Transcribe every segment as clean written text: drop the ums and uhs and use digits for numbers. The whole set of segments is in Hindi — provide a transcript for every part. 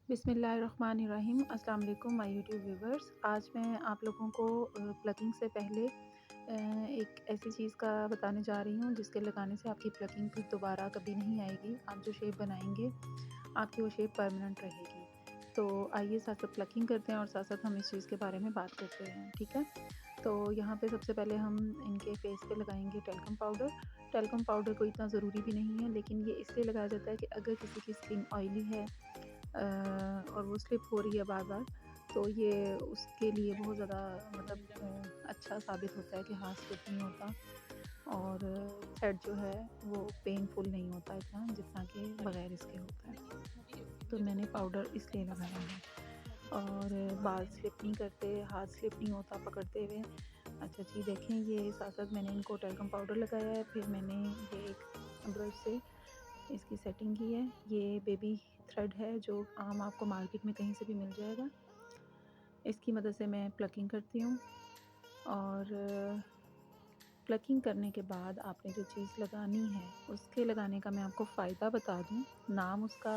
बिस्मिल्लाहिर्रहमानिर्रहीम। अस्सलाम वालेकुम माय यूट्यूब व्यूवर्स। आज मैं आप लोगों को प्लगिंग से पहले एक ऐसी चीज़ का बताने जा रही हूँ जिसके लगाने से आपकी प्लगिंग फिर दोबारा कभी नहीं आएगी। आप जो शेप बनाएंगे आपकी वो शेप परमानेंट रहेगी। तो आइए साथ साथ प्लगिंग करते हैं और साथ साथ हम इस चीज़ के बारे में बात करते हैं, ठीक है। तो यहाँ पे सबसे पहले हम इनके फेस पे लगाएंगे टेल्कम पाउडर। टेल्कम पाउडर को इतना ज़रूरी भी नहीं है, लेकिन ये इसलिए लगाया जाता है कि अगर किसी की स्किन ऑयली है और वो स्लिप हो रही है बार बार, तो ये उसके लिए बहुत ज़्यादा अच्छा साबित होता है कि हाँ, स्लिप नहीं होता और थ्रेड जो है वो पेनफुल नहीं होता इतना जितना कि बगैर इसके होता है। तो मैंने पाउडर इसलिए लगाया है और बाल स्लिप नहीं करते, हाथ स्लिप नहीं होता पकड़ते हुए। अच्छा जी, देखें ये साथ साथ मैंने इनको टेल्कम पाउडर लगाया है, फिर मैंने ये एक ब्रश से इसकी सेटिंग की है। ये बेबी थ्रेड है जो आम आपको मार्केट में कहीं से भी मिल जाएगा। इसकी मदद से मैं प्लकिंग करती हूँ और प्लकिंग करने के बाद आपने जो चीज़ लगानी है उसके लगाने का मैं आपको फ़ायदा बता दूँ। नाम उसका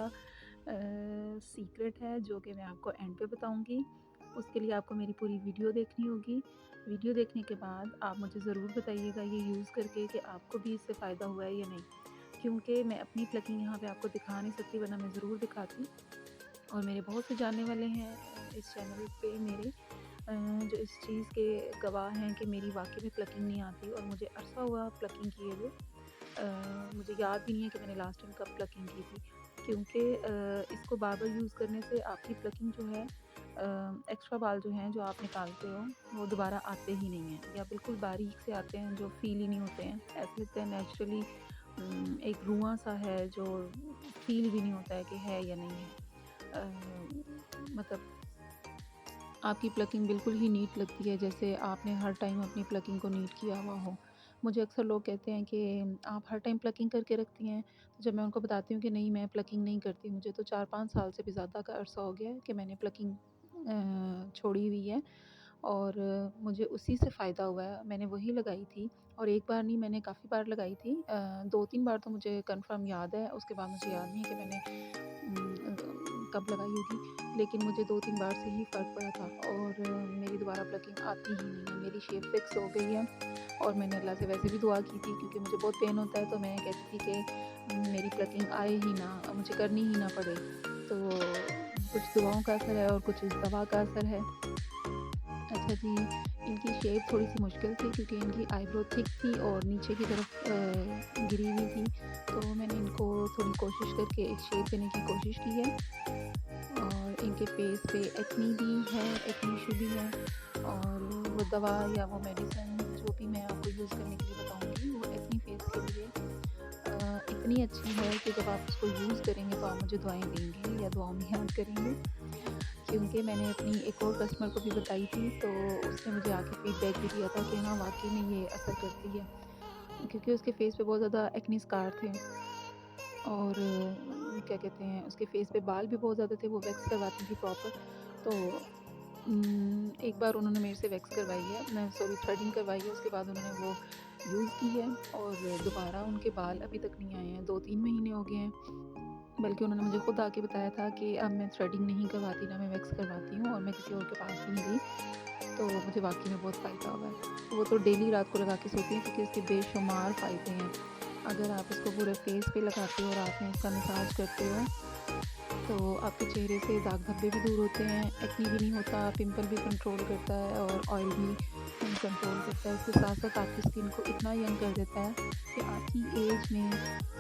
सीक्रेट है जो कि मैं आपको एंड पे बताऊँगी। उसके लिए आपको मेरी पूरी वीडियो देखनी होगी। वीडियो देखने के बाद आप मुझे ज़रूर बताइएगा ये यूज़ करके कि आपको भी इससे फ़ायदा हुआ है या नहीं। क्योंकि मैं अपनी प्लकिंग यहाँ पे आपको दिखा नहीं सकती, वरना मैं ज़रूर दिखाती। और मेरे बहुत से जानने वाले हैं इस चैनल पे मेरे, जो इस चीज़ के गवाह हैं कि मेरी वाक़ई में प्लकिंग नहीं आती और मुझे अरसा हुआ प्लकिंग किए हुए। मुझे याद भी नहीं है कि मैंने लास्ट टाइम कब प्लकिंग की थी, क्योंकि इसको बार-बार यूज़ करने से आपकी प्लकिंग जो है, एक्स्ट्रा बाल जो हैं जो आप निकालते हो वो दोबारा आते ही नहीं हैं या बिल्कुल बारीक से आते हैं जो फ़ील ही नहीं होते हैं। ऐसा लगता है नेचुरली एक रुआँ सा है जो फ़ील भी नहीं होता है कि है या नहीं है। मतलब आपकी प्लकिंग बिल्कुल ही नीट लगती है, जैसे आपने हर टाइम अपनी प्लकिंग को नीट किया हुआ हो। मुझे अक्सर लोग कहते हैं कि आप हर टाइम प्लकिंग करके रखती हैं, तो जब मैं उनको बताती हूँ कि नहीं, मैं प्लकिंग नहीं करती, मुझे तो 4-5 साल से भी ज़्यादा का अरसा हो गया है कि मैंने प्लकिंग छोड़ी हुई है और मुझे उसी से फ़ायदा हुआ है। मैंने वही लगाई थी और एक बार नहीं, मैंने काफ़ी बार लगाई थी। 2-3 बार तो मुझे कन्फर्म याद है, उसके बाद मुझे याद नहीं है कि मैंने कब लगाई होगी, लेकिन मुझे 2-3 बार से ही फ़र्क पड़ा था और मेरी दोबारा प्लकिंग आती ही नहीं है। मेरी शेप फिक्स हो गई है और मैंने अल्लाह से वैसे भी दुआ की थी क्योंकि मुझे बहुत पेन होता है, तो मैं कहती थी कि मेरी प्लकिंग आए ही ना, मुझे करनी ही ना पड़े। तो कुछ दुआओं का असर है और कुछ इस दवा का असर है। अच्छा जी, इनकी शेप थोड़ी-सी मुश्किल थी क्योंकि इनकी आईब्रो थिक थी और नीचे की तरफ गिरी हुई थी, तो मैंने इनको थोड़ी कोशिश करके एक शेप देने की कोशिश की है। और इनके फेस पे एक्नी भी है, एक्नी इशू भी है और वो दवा या वो मेडिसिन जो भी मैं आपको यूज़ करने के लिए बताऊँगी, वो एक्नी फेस के लिए इतनी अच्छी है कि जब आप उसको यूज़ करेंगे तो आप मुझे दुआएँ देंगे या दुआओं में याद करेंगे। क्योंकि मैंने अपनी एक और कस्टमर को भी बताई थी, तो उसने मुझे आके फीडबैक भी दिया था कि हाँ, वाक़ई में ये असर करती है। क्योंकि उसके फेस पे बहुत ज़्यादा एक्ने स्कार थे और क्या कहते हैं, उसके फेस पे बाल भी बहुत ज़्यादा थे, वो वैक्स करवाती थी प्रॉपर। तो एक बार उन्होंने मेरे से वैक्स करवाई है, मैं सॉरी थ्रेडिंग करवाई है, उसके बाद उन्होंने वो यूज़ की है और दोबारा उनके बाल अभी तक नहीं आए हैं, 2-3 महीने हो गए हैं। बल्कि उन्होंने मुझे खुद आके बताया था कि अब मैं थ्रेडिंग नहीं करवाती, ना मैं वैक्स करवाती हूँ और मैं किसी और के पास भी नहीं गई, तो मुझे वाक़ई में बहुत फ़ायदा हुआ है। वो तो डेली रात को लगा के सोती हैं क्योंकि इसके बेशुमार फ़ायदे हैं। अगर आप इसको पूरे फेस पे लगाते हो और आपने इसका मसाज करते हो, तो आपके चेहरे से दाग धब्बे भी दूर होते हैं, एक्ने भी नहीं होता, पिंपल भी कंट्रोल करता है और ऑयल भी कंट्रोल करता है। इसके साथ-साथ आपकी स्किन को इतना यंग कर देता है कि आपकी एज में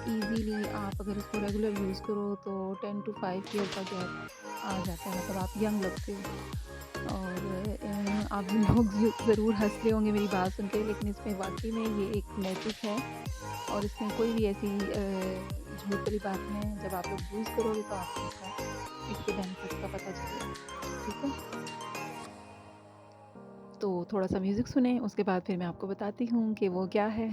ईज़िली आप अगर इसको रेगुलर यूज़ करो तो 10 टू 5 ईयर का गैप आ जाता है, मतलब आप यंग लगते हो। और आप लोग ज़रूर हँस रहे होंगे मेरी बात सुन के, लेकिन इसमें वाक़ई में ये एक मैजिक है और इसमें कोई भी ऐसी झूठ वाली बात नहीं है। जब आप लोग यूज़ करोगे तो आपको इसके बेनिफिट्स का पता चलेगा, ठीक है? तो थोड़ा-सा म्यूज़िक सुनें, उसके बाद फिर मैं आपको बताती हूँ कि वो क्या है।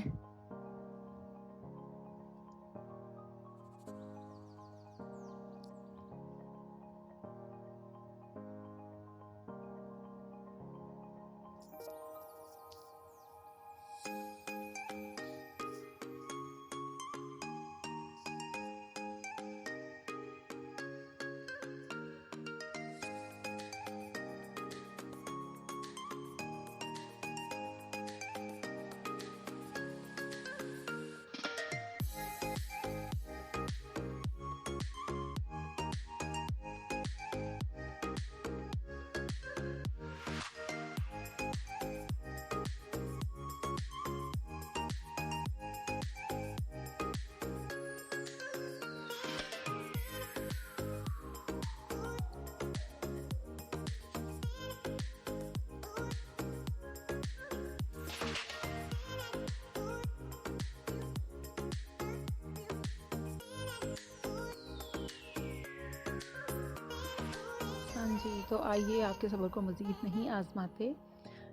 हाँ जी, तो आइए आपके सब्र को मज़ीद नहीं आज़माते।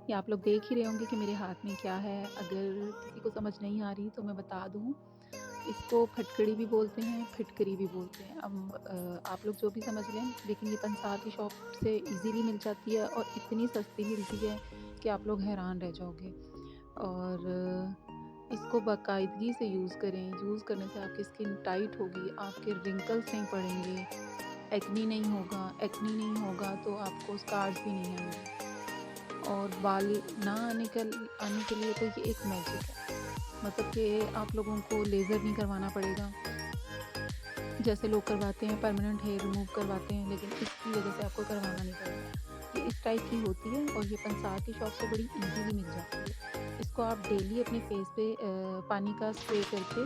ये आप लोग देख ही रहे होंगे कि मेरे हाथ में क्या है। अगर किसी को समझ नहीं आ रही तो मैं बता दूँ, इसको फटकड़ी भी बोलते हैं, फिटकरी भी बोलते हैं। अब आप लोग जो भी समझ लें, लेकिन ये पंसार की शॉप से ईज़िली मिल जाती है और इतनी सस्ती मिलती है कि आप लोग हैरान रह जाओगे। और इसको बाकायदगी से यूज़ करें। यूज़ करने से आपकी स्किन टाइट होगी, आपके रिंकल्स नहीं पड़ेंगे, एक्ने नहीं होगा तो आपको स्कार्स भी नहीं आएँगे। और बाल ना आने के लिए तो ये एक मैजिक है। मतलब कि आप लोगों को लेज़र नहीं करवाना पड़ेगा। जैसे लोग करवाते हैं परमानेंट हेयर रिमूव करवाते हैं, लेकिन इसकी वज़ह से आपको करवाना नहीं पड़ेगा। ये इस टाइप की होती है और ये पंसार की शॉप से बड़ी ईज़िली मिल जाती है। इसको आप डेली अपने फेस पे पानी का स्प्रे करके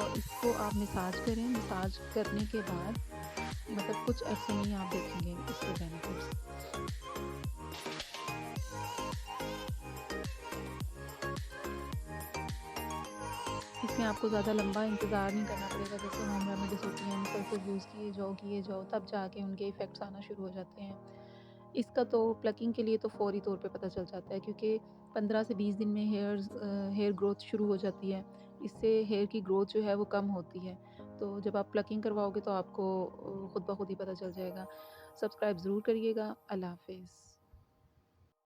और इसको आप मसाज करें। मसाज करने के बाद मतलब कुछ अरसे में ही आप देखेंगे इसके बेनिफिट्स। इसमें आपको ज़्यादा लंबा इंतज़ार नहीं करना पड़ेगा, जैसे होम रेमेडीज़ होती हैं, उनको सिर्फ यूज़ किए जाओ, तब जाके उनके इफ़ेक्ट्स आना शुरू हो जाते हैं। इसका तो प्लकिंग के लिए तो फ़ौरी तौर पे पता चल जाता है, क्योंकि 15 से 20 दिन में हेयर ग्रोथ शुरू हो जाती है। इससे हेयर की ग्रोथ जो है वो कम होती है। तो जब आप प्लकिंग करवाओगे तो आपको खुद ब खुद ही पता चल जाएगा। सब्सक्राइब ज़रूर करिएगा। अल्लाह हाफ़िज़।